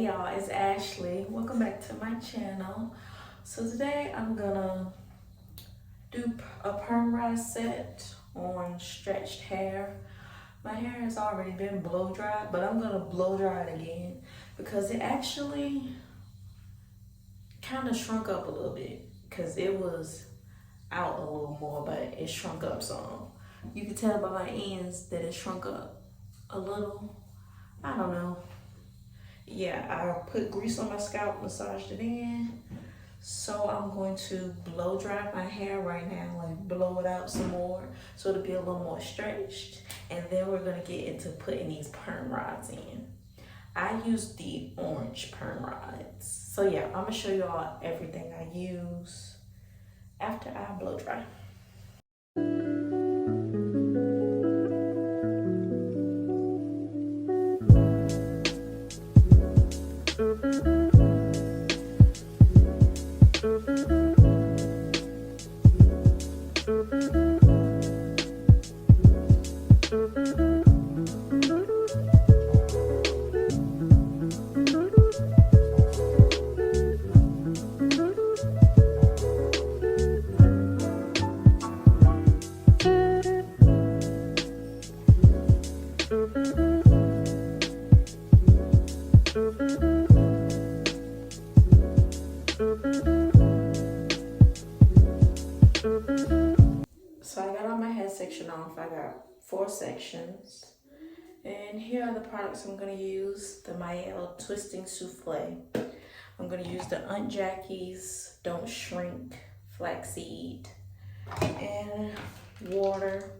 y'all, it's Ashley. Welcome back to my channel. So today I'm gonna do a perm rod set on stretched hair. My hair has already been blow dried, but I'm gonna blow dry it again because it actually kind of shrunk up a little bit because it was out a little more, but it shrunk up some. You can tell by my ends that it shrunk up a little. I don't know. Yeah, I put grease on my scalp, massaged it in. So I'm going to blow dry my hair right now and blow it out some more so it'll be a little more stretched. And then we're gonna get into putting these perm rods in. I use the orange perm rods. So yeah, I'm gonna show you all everything I use after I blow dry. So I got all my head section off. I got 4 sections. And here are the products I'm going to use. The Mael Twisting Souffle. I'm going to use the Aunt Jackie's Don't Shrink Flaxseed. And water.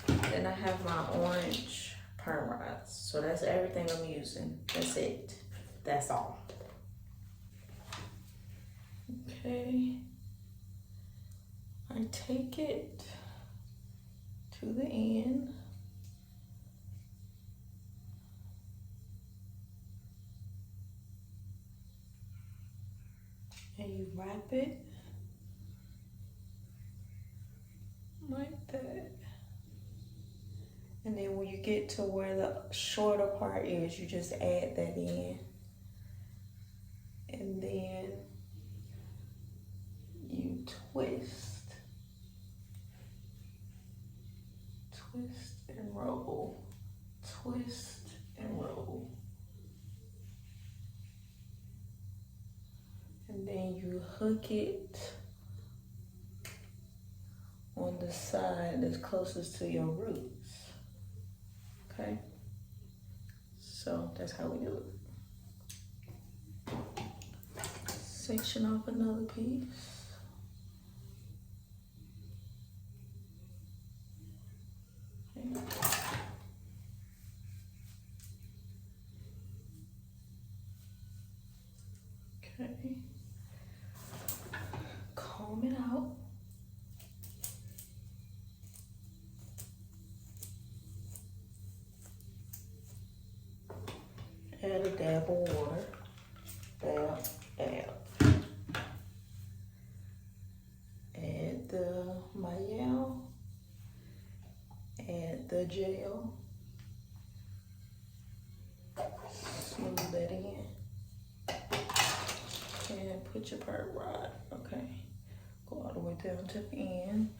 Then I have my orange perm rods. So that's everything I'm using. That's it. That's all. Okay. I take it to the end. And you wrap it like that. And then when you get to where the shorter part is, you just add that in. And then you twist. Twist and roll. Twist and roll. And then you hook it on the side that's closest to your roots. Okay? So that's how we do it. Section off another piece. Okay. Comb it out. Add a dab of water. Dab, dab. Add the Mael. Add the gel. Smooth that in. And put your perm rod. Okay. Go all the way down to the end.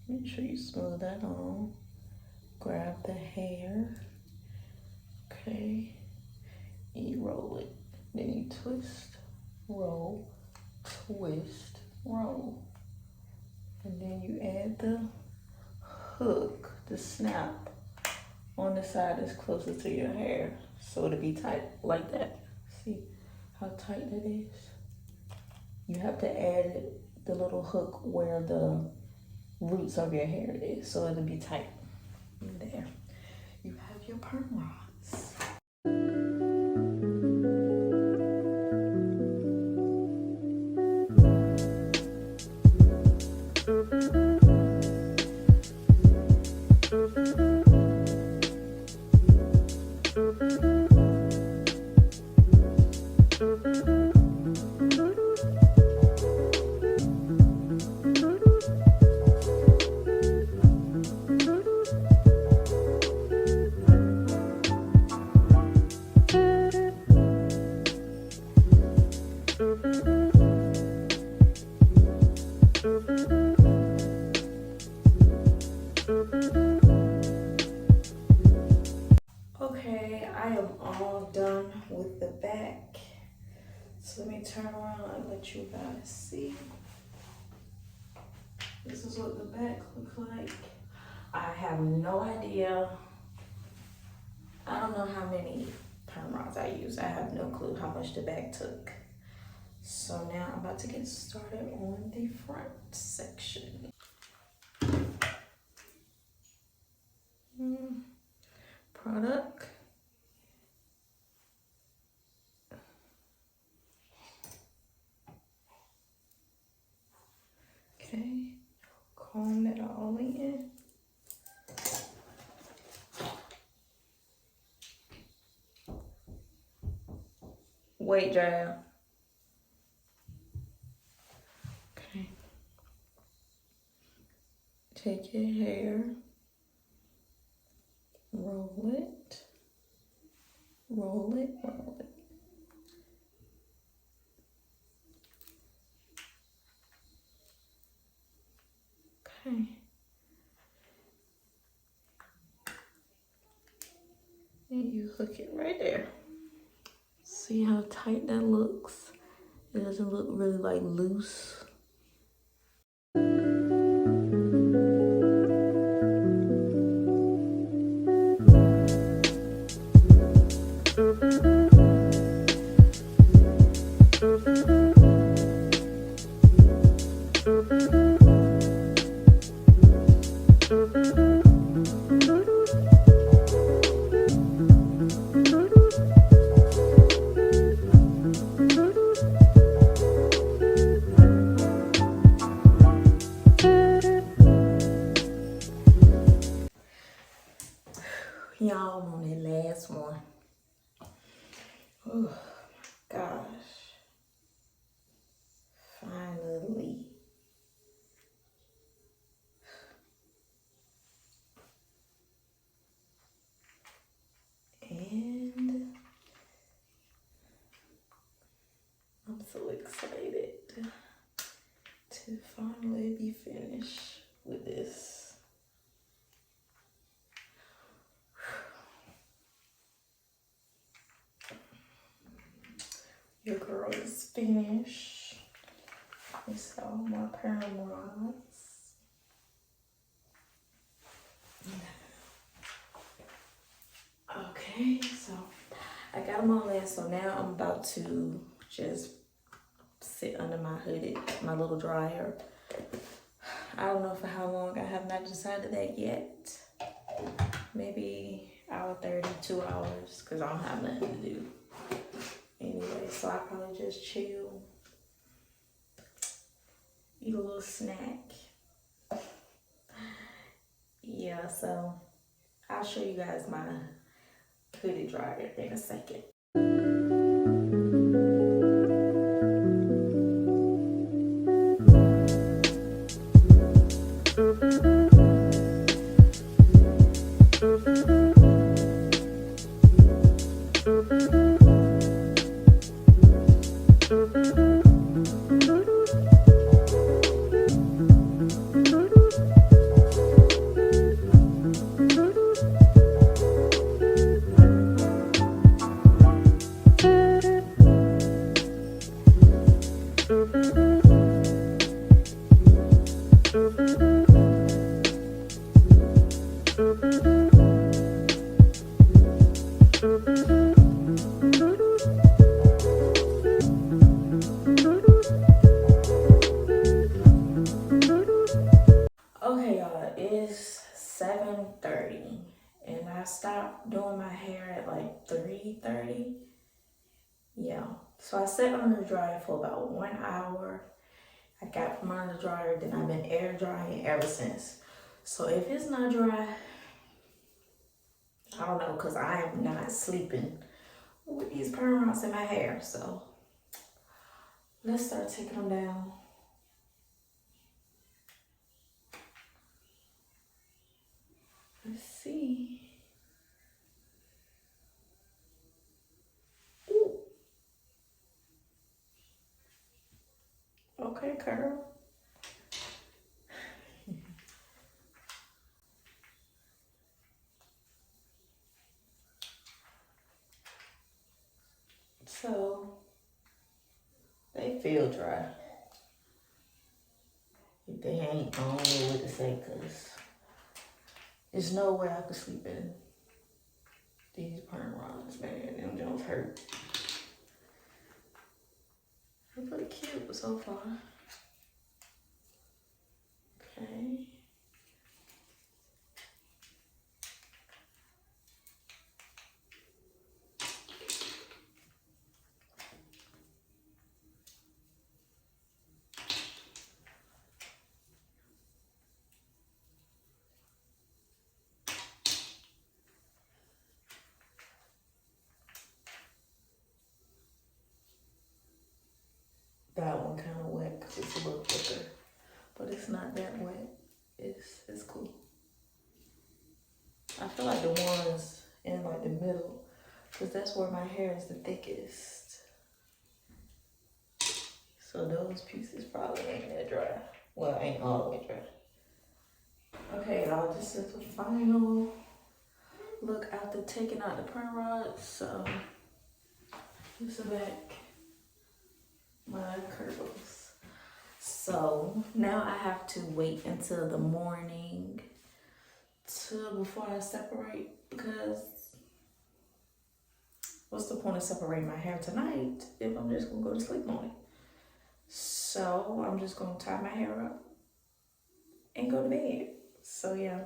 Make sure you smooth that on. Grab the hair. Okay. And you roll it. Then you twist, roll, twist, roll. And then you add the hook, the snap, on the side that's closest to your hair. So it'll be tight like that. See how tight that is? You have to add the little hook where the roots of your hair is, so it'll be tight. And there, you have your perm rods. Okay, I am all done with the back. So let me turn around and let you guys see. This is what the back looks like. I have no idea. I don't know how many perm rods I use. I have no clue how much the back took. So now I'm about to get started on the front section. Product. Okay, comb that all in. Weight jab. Okay. Take your hair, roll it, roll it, roll it. Okay. And you hook it right there. See how tight that looks? It doesn't look really like loose. Y'all, I'm on that last one. Oh my gosh. Finally. And I'm so excited to finally be finished with this. Your girl is finished. It's all my perm rods. Okay, so I got them all in. So now I'm about to just sit under my little dryer. I don't know for how long. I have not decided that yet. Maybe hour 30, 2 hours, because I don't have nothing to do. Anyway, so I probably just chill, eat a little snack. Yeah, so I'll show you guys my hoodie dryer in a second. Okay, y'all, it's 7:30 and I stopped doing my hair at like 3:30. Yeah, so I sat under the dryer for about 1 hour. I got from under the dryer, then I've been air drying ever since. So if it's not dry, I don't know, because I am not sleeping with these perm rods in my hair. So let's start taking them down. Let's see. Ooh. Okay, curl. So they feel dry. If they ain't, I don't know what to say, because there's no way I could sleep in these perm rods, man. Them joints hurt. They're pretty cute so far. Okay. That one kind of wet because it's a little thicker, but it's not that wet. It's cool. I feel like the ones in like the middle, because that's where my hair is the thickest. So those pieces probably ain't that dry. Well, ain't all the way dry. Okay, y'all, this is the final look after taking out the perm rods. So this is back my curls. So now I have to wait until the morning before I separate, because what's the point of separating my hair tonight if I'm just gonna go to sleep on it? So I'm just gonna tie my hair up and go to bed. So yeah,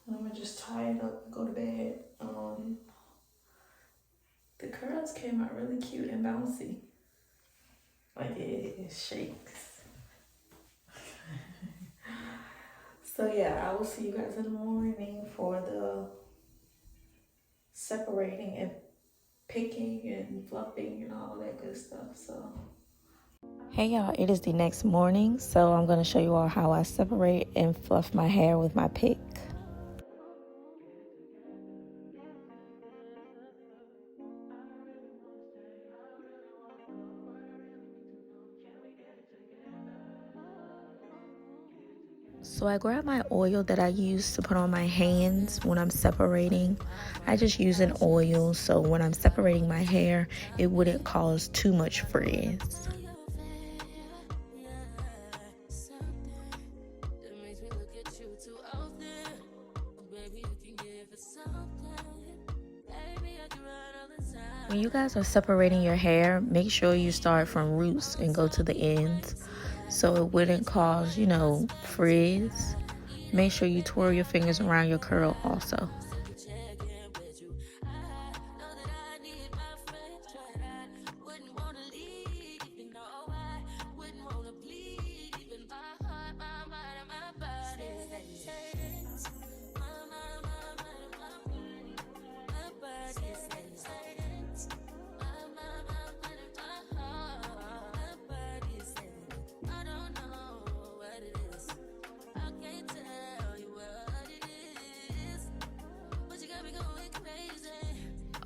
I'm gonna just tie it up and go to bed. The curls came out really cute and bouncy. Like it shakes. So yeah, I will see you guys in the morning for the separating and picking and fluffing and all that good stuff. So hey y'all, it is the next morning, so I'm going to show you all how I separate and fluff my hair with my pick. So I grab my oil that I use to put on my hands when I'm separating. I just use an oil so when I'm separating my hair, it wouldn't cause too much frizz. When you guys are separating your hair, make sure you start from roots and go to the ends so it wouldn't cause, frizz. Make sure you twirl your fingers around your curl also.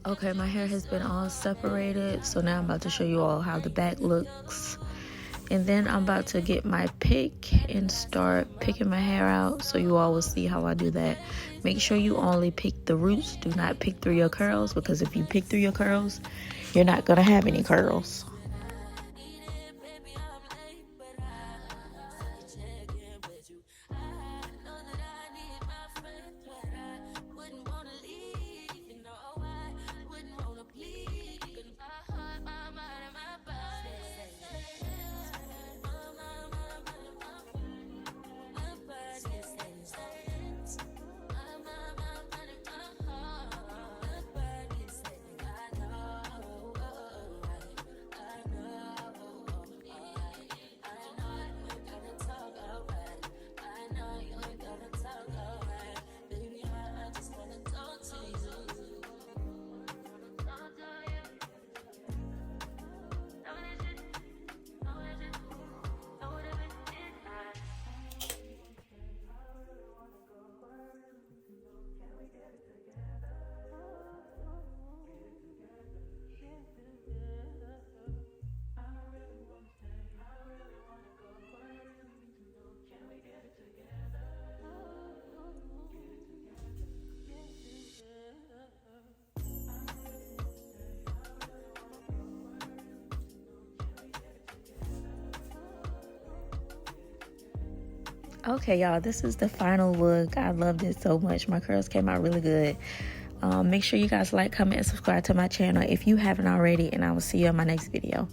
Okay, my hair has been all separated, so now I'm about to show you all how the back looks. And then I'm about to get my pick and start picking my hair out, so you all will see how I do that. Make sure you only pick the roots, do not pick through your curls, because if you pick through your curls, you're not gonna have any curls. Okay, y'all, this is the final look. I loved it so much. My curls came out really good. Make sure you guys like, comment, and subscribe to my channel if you haven't already, and I will see you on my next video.